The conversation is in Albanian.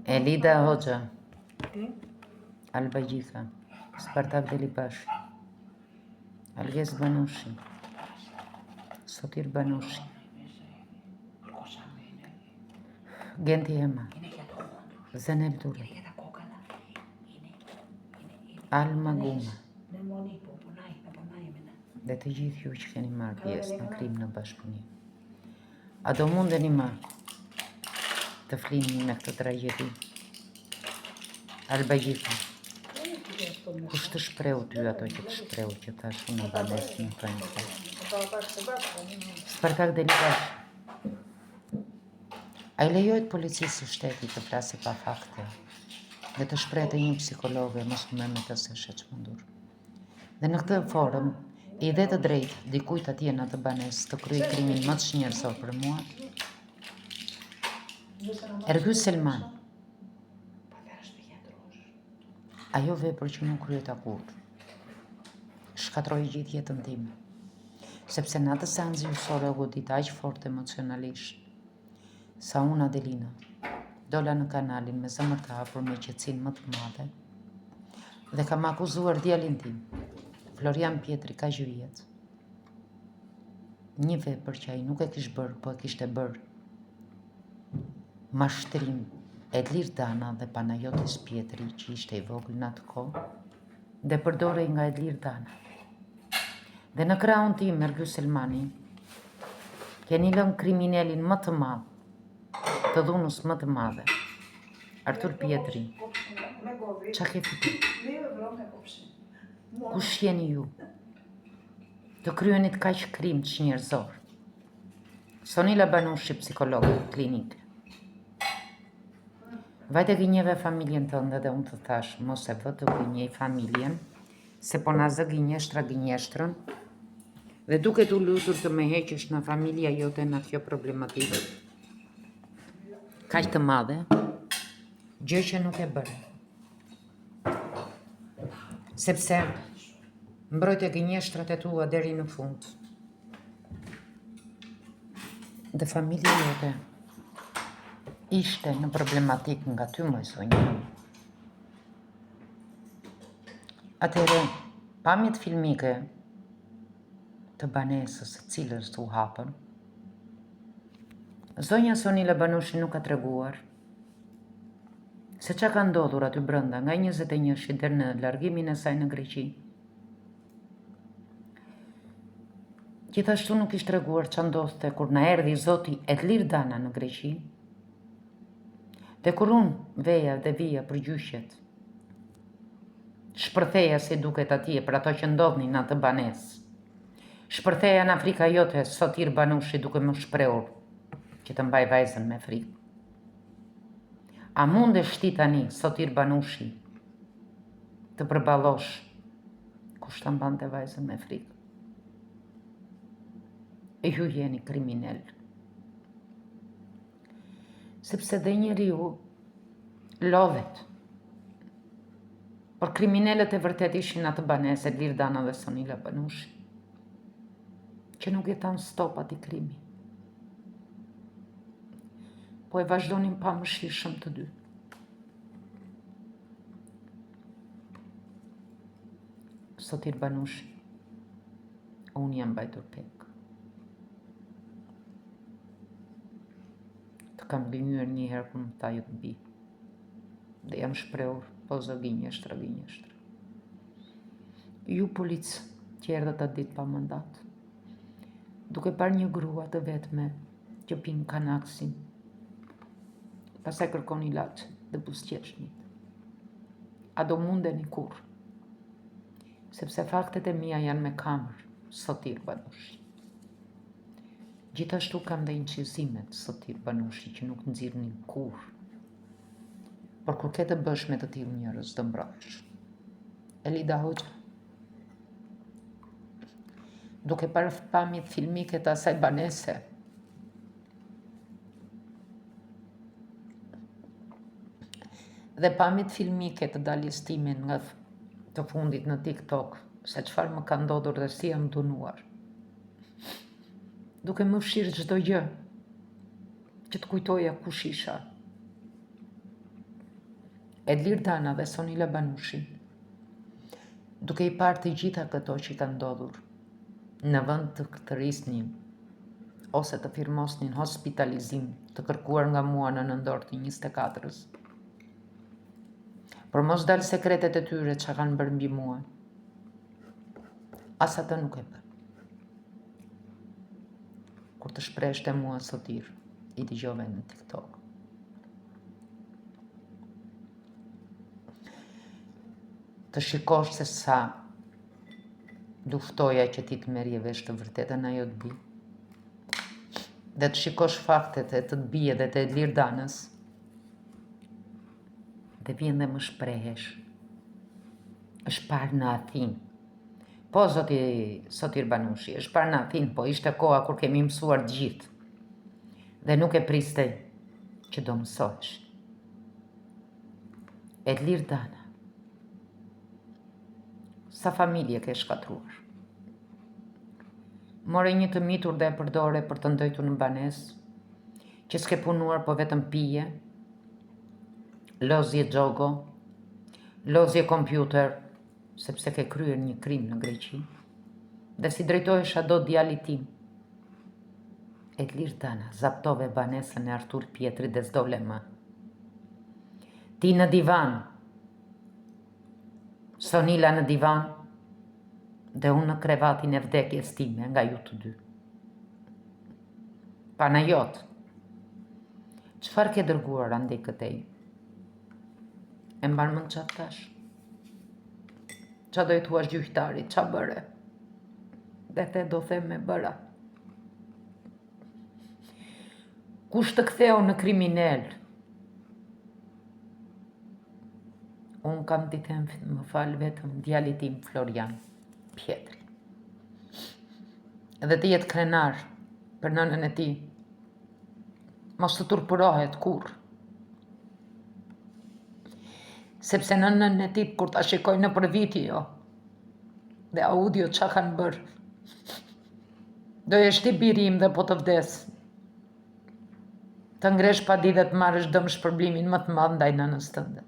Elida Hoxha, Alba Gjitha, Spartak Delibash, Alges Banushi, Sotir Banushi, Genti Hema, Zeneb Dure, Alma Guma, dhe të gjithë ju që keni marrë pjesë në krim në bashkëpunim. A do mundeni më të flini me këtë tragjedi? Alba Gjitha, kush të shpreu ty ato që të shpreu që tash unë banesë në tojnë të? Spartak Delibash, a i lejohet policisë së shtetit të flasi pa fakte dhe të shprehte një psikologe mos më me të se shëqmundur. Dhe në këtë forum, i dhe të drejtë dikujt atje në të banesë të kryej krimin më të shnjërësor për mua, Ergjus Selman, ajo vepër që nuk kryet akur, shkatroi gjithë jetën time, sepse në atë seancë gjyqësore u godita aq fort emocionalisht, sa unë Adelina dola në kanalin me zemër të hapur me qetësinë më të madhe dhe kam akuzuar djalin tim, Florian Pietri kaq vjet, një vepër që ai nuk e kishte bërë, po e kishte bërë mashtrim Edlir Dana dhe Panajotis Pietri, që ishte i vogël në atë kohë, dhe përdorej nga Edlir Dana. Dhe në krahun tim, Ergjus Selmani, keni lënë kriminalin më të madh, të dhunës më të madhe, Artur Pietri. Qa ke fitu? Kush jeni ju? Të kryenit kaq krim të njerëzor. Sonila Banushi, psikologe klinike. Vajte gënjeve familjen tënde dhe unë të thash, mos e vë të gënjej familjen, se po na zë gënjeshtra gënjeshtrën, dhe duke t'u lutur të me heqësh në familja jote në kjo problematikë kaq të madhe, gjë që nuk e bëre. Sepse mbrojtje gënjeshtrat e tua deri në fund. Dhe familja jote ishte në problematik nga ty më sonjë. Atëherë, pamjet filmike të banesës së cilës u hapën, zonja Sonila Banushi nuk ka treguar se qa ka ndodhur aty brenda nga 21-shi deri në largimin e saj në Greqi. Gjithashtu nuk ishte treguar qa ndodhte kur na erdhi zoti Edlir Dana në Greqi, dhe kur unë veja dhe vija për gjyqet, shpërtheja si duket atje për ato që ndodhni në atë banesë. Shpërtheja në Afrika jote, Sotir Banushi, duke më shprehur që të mbaj vajzën me frikë. A mundesh ti tani, Sotir Banushi, të përballosh kush ta mbante vajzën me frikë? E ju jeni kriminal. Sepse dhe njeriu lodhet. Por kriminalet e vërtet ishin atë banesë, Edlir Dana dhe Sonila Banushi, që nuk jetan stop ati krimi. Po e vazhdonin pa mëshirshëm të dy. Sotir Banushi, unë jam mbajtur pek. Të kam gënjur një herë kur më tha ju të bi. Dhe jam shprehur, po zë gënjeshtra. Ju policë që erdhët atë ditë pa mandat, duke parë një grua të vetme që pinë kanaksin, pastaj kërkon ilaç dhe buzëqeshmit. A do mundeni kur? Sepse faktet e mia janë me kamër, Sotir Banushi. Gjithashtu kam dhe incizimet, Sotir Banushi, që nuk nxirrnin kur. Por kur ke të bësh me të tillë njerëz, do mbrohesh. Elida Hoxha, duke parë pamjet filmike të asaj banese, dhe pamjet filmike të daljes time nga të fundit në TikTok, se çfarë më ka ndodhur dhe si jam dhunuar. Duke më fshirë çdo gjë që të kujtoja kush isha. Edlir Dana dhe Sonila Banushi, duke I parë të gjitha këto që ka ndodhur, në vend të këtë rrisnin, ose të firmosnin hospitalizim të kërkuar nga mua në nëndor të 24-ës, por mos dalë sekretet e tyre që kanë bërë mbi mua, as atë nuk e bë. Kur të shpreshte mua sotir, I dëgjove në TikTok. Të shikosh se sa luftoja që ti të merje vesh të vërtetën ajo të bi, dhe të shikosh faktet e të bie dhe të Edlir Danës, dhe vjen dhe më shprehesh. Është parë në Athinë. Po, zoti Sotir Banushi, është parë në Athinë, po ishte koha kur kemi mësuar të gjithë. Dhe nuk e priste që do mësohesh. Edlir Dana, sa familje ke shkatruar. More një të mitur dhe e përdore për të ndojtur në banesë, që s'ke punuar po vetëm pije, lozje gjogo, lozje kompjuter, sepse ke kryer një krim në Greqi, dhe si drejtohesha do djali tim. Edlir Dana, zaptove banesën e Artur Pjetri dhe s'dole më. Ti në divan, Sonila në divan, dhe unë në krevatin e vdekjes time nga ju të dy. Panajot, çfarë ke dërguar andej këtej? E mban mend çfarë thash? Qa do I thuash gjyqtarit, qa bëre? Dhe te do them me bëra. Kush të ktheu në kriminel? Unë kam t'i them më fal vetëm djali tim Florian Pjetri. Edhe ti jetë krenar për nënën e ti. Mos të turpurohet kur. Sepse nënën e ti kur ta shikoj në për video dhe audio qa kanë bërë, do e shti birim dhe po të vdes. Të ngresh pa di dhe të marrësh dëm shpërblimin më të madh ndaj nënës tënde.